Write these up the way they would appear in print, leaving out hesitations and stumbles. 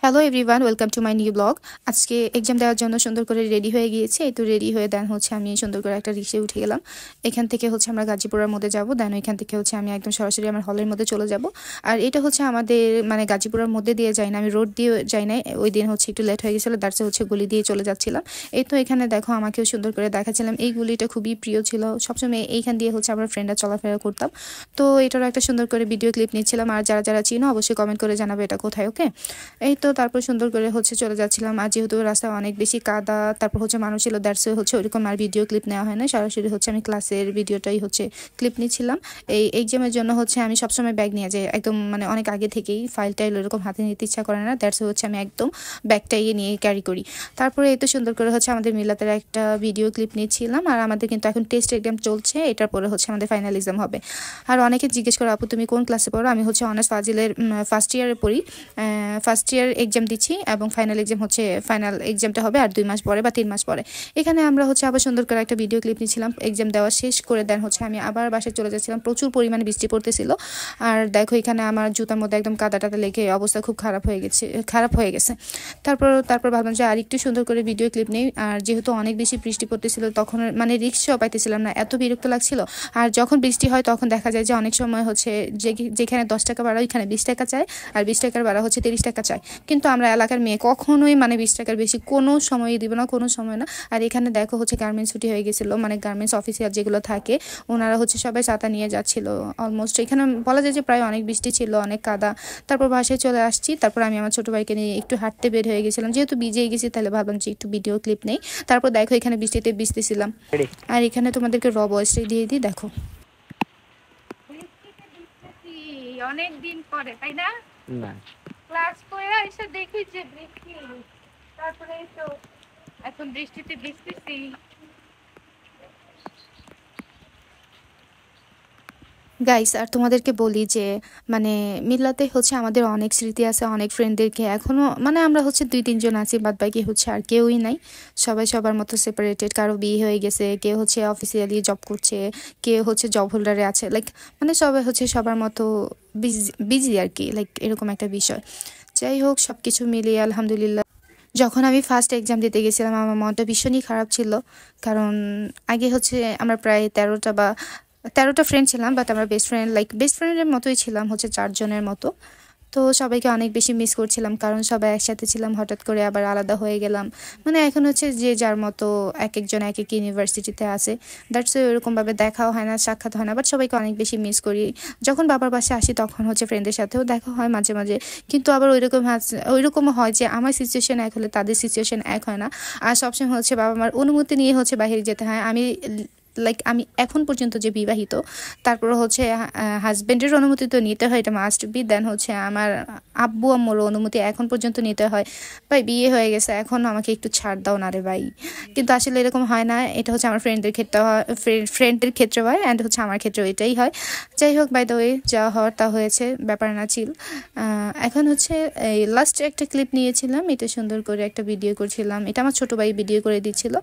Hello everyone, welcome to my new blog. আজকে exam দেওয়ার জন্য সুন্দর করে রেডি হয়ে গিয়েছি। এই তো রেডি হয়ে দেন হচ্ছে আমি সুন্দর করে একটা রিক্সায় উঠে গেলাম। এখান থেকে হচ্ছে আমরা গাজীপুরের মধ্যে যাব, দেন ওইখান থেকে হচ্ছে আমি একদম সরাসরি আমার হলের মধ্যে চলে যাব। আর এটা হচ্ছে আমাদের মানে গাজীপুরের মধ্যে দিয়ে যাই না, আমি রোড দিয়ে যাই নাই। ওই দিন হচ্ছে একটু লেট হয়ে গেছিলো, দাঁড়িয়ে হচ্ছে গুলি দিয়ে চলে যাচ্ছিলাম। এই তো এখানে দেখো আমাকেও সুন্দর করে দেখাচ্ছিলাম। এই গুলিটা খুবই প্রিয় ছিল, সবসময় এইখান দিয়ে হচ্ছে আমরা ফ্রেন্ডরা চলাফেরা করতাম। তো এটারও একটা সুন্দর করে ভিডিও ক্লিপ নিচ্ছিলাম। আর যারা যারা চিনো অবশ্যই কমেন্ট করে জানাবে এটা কোথায়। ওকে, এই তো তারপর সুন্দর করে হচ্ছে চলে যাচ্ছিলাম। আর যেহেতু রাস্তায় অনেক বেশি কাদা, তারপর হচ্ছে মানুষ ছিল, দ্যাটস হচ্ছে ওইরকম আর ভিডিও ক্লিপ নেওয়া হয় না। সরাসরি হচ্ছে আমি ক্লাসের ভিডিওটাই হচ্ছে ক্লিপ নিচ্ছিলাম। এই এক্সামের জন্য হচ্ছে আমি সবসময় ব্যাগ নিয়ে যাই, একদম মানে অনেক আগে থেকেই ফাইল টাইল ওরকম হাতে নিতে ইচ্ছা করে না, দ্যাটস হচ্ছে আমি একদম ব্যাগটাই নিয়ে ক্যারি করি। তারপরে এই তো সুন্দর করে হচ্ছে আমাদের মিলাতের একটা ভিডিও ক্লিপ নিচ্ছিলাম। আর আমাদের কিন্তু এখন টেস্ট এক্সাম চলছে, এটার পরে হচ্ছে আমাদের ফাইনাল এক্সাম হবে। আর অনেকে জিজ্ঞেস করে, আপু তুমি কোন ক্লাসে পড়ো? আমি হচ্ছে অনার্স ফাজিলের ফার্স্ট ইয়ারে পড়ি, ফার্স্ট ইয়ার এক্সাম দিচ্ছি এবং ফাইনাল এক্সাম হচ্ছে ফাইনাল এক্সামটা হবে আর 2 মাস পরে বা 3 মাস পরে। এখানে আমরা হচ্ছে আবার সুন্দর করে একটা ভিডিও ক্লিপ নিয়েছিলাম। এক্সাম দেওয়া শেষ করে দেন হচ্ছে আমি আবার বাসায় চলে যাচ্ছিলাম। প্রচুর পরিমাণে বৃষ্টি পড়তেছিল। আর দেখো এখানে আমার জুতার মধ্যে একদম কাদা টাদা লেগে অবস্থা খুব খারাপ হয়ে গেছে। তারপর ভাবলাম যে আর একটু সুন্দর করে ভিডিও ক্লিপ নেই। আর যেহেতু অনেক বেশি বৃষ্টি পড়তেছিল, তখন মানে রিক্সাও পাইতেছিলাম না, এত বিরক্ত লাগছিল। আর যখন বৃষ্টি হয় তখন দেখা যায় যে অনেক সময় হচ্ছে যেখানে 10 টাকা ভাড়া ওইখানে 20 টাকা চায়, আর 20 টাকার ভাড়া হচ্ছে 30 টাকা চায়। কিন্তু আমরা এলাকার মেয়ে কখনোই মানে 20 টাকার বেশি কোনো সময় দিব না, কোনো সময় না। আর এখানে দেখো হচ্ছে গার্মেন্টস ছুটি হয়ে গেছিলো, মানে গার্মেন্টস অফিসিয়াল যেগুলো থাকে ওনারা হচ্ছে সবাই ছাতা নিয়ে যাচ্ছিল। অলমোস্ট এখানে বলা যায় যে প্রায় অনেক বৃষ্টি ছিল, অনেক কাদা। তারপর বাসায় চলে আসছি। তারপর আমি আমার ছোট ভাইকে নিয়ে একটু হাঁটতে বের হয়ে গেছিলাম, যেহেতু ভিজেই গেছি তাহলে ভাবলাম যে একটু ভিডিও ক্লিপ নেই। তারপর দেখো এখানে বৃষ্টিতে ভিজতেছিলাম। আর এখানে তোমাদেরকে র ভয়েসটাই দিয়ে দিই, দেখো অনেক দিন পরে, তাই না? ক্লাস করে এসে দেখি যে বৃষ্টি, তারপরে তো এখন বৃষ্টিতে ভিজতেছি। গাইস, আর তোমাদেরকে বলি যে মানে মিল্লাতে হচ্ছে আমাদের অনেক স্মৃতি আছে, অনেক ফ্রেন্ডদেরকে এখনো মানে আমরা হচ্ছে 2-3 জন আছি, বাদ বাকি হচ্ছে আর কেউই নাই। সবাই সবার মতো সেপারেটেড, কারো বিয়ে হয়ে গেছে, কেউ হচ্ছে অফিসিয়ালি জব করছে, কেউ হচ্ছে জব হোল্ডারে আছে, লাইক মানে সবাই হচ্ছে সবার মতো বিজি আর কি, লাইক এরকম একটা বিষয়। যাই হোক, সবকিছু মিলিয়ে আলহামদুলিল্লাহ। যখন আমি ফার্স্ট এক্সাম দিতে গেছিলাম আমার মনটা ভীষণই খারাপ ছিল, কারণ আগে হচ্ছে আমরা প্রায় 13টা ফ্রেন্ড ছিলাম, বাট আমরা বেস্ট ফ্রেন্ডের মতোই ছিলাম হচ্ছে 4 জনের মতো। তো সবাইকে অনেক বেশি মিস করছিলাম, কারণ সবাই একসাথে ছিলাম, হঠাৎ করে আবার আলাদা হয়ে গেলাম। মানে এখন হচ্ছে যে যার মতো এক একজন এক এক ইউনিভার্সিটিতে আছে, দ্যাটস ওইরকমভাবে দেখাও হয় না, সাক্ষাৎ হয় না, বাট সবাইকে অনেক বেশি মিস করি। যখন বাবার বাসায় আসি তখন হচ্ছে ফ্রেন্ডের সাথেও দেখা হয় মাঝে মাঝে, কিন্তু আবার ওইরকমও হয় যে আমার সিচুয়েশন এক হলে তাদের সিচুয়েশন এক হয় না। আর সবসময় হচ্ছে বাবা মার অনুমতি নিয়ে হচ্ছে বাইরে যেতে হয়। আমি এখন পর্যন্ত যে বিবাহিত, তারপর হচ্ছে হাজবেন্ডের অনুমতি তো নিতে হয়, এটা মাস্ট বি। দেন হচ্ছে আমার আব্বু আম্মুর অনুমতি এখন পর্যন্ত নিতে হয়। ভাই বিয়ে হয়ে গেছে, এখন আমাকে একটু ছাড় দাও না রে ভাই। কিন্তু আসলে এরকম হয় না, এটা হচ্ছে আমার ফ্রেন্ডদের ক্ষেত্রে হয়, অ্যান্ড হচ্ছে আমার ক্ষেত্রেও এটাই হয়। যাই হোক, বাই দ্য ওয়ে যা হওয়ার তা হয়েছে, ব্যাপার না চিল। এখন হচ্ছে এই লাস্ট একটা ক্লিপ নিয়েছিলাম, এটা সুন্দর করে একটা ভিডিও করছিলাম, এটা আমার ছোট ভাই ভিডিও করে দিচ্ছিল।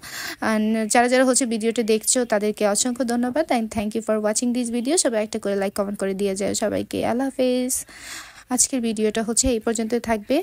আর যারা যারা হচ্ছে ভিডিওটা দেখছো তাদেরকে অসংখ্য ধন্যবাদ, and thank you for watching this video. সবাই একটা করে লাইক কমেন্ট করে দিয়ে যায় সবাইকে। আল্লাহ হাফেজ। আজকের ভিডিওটা হচ্ছে এই পর্যন্ত থাকবে।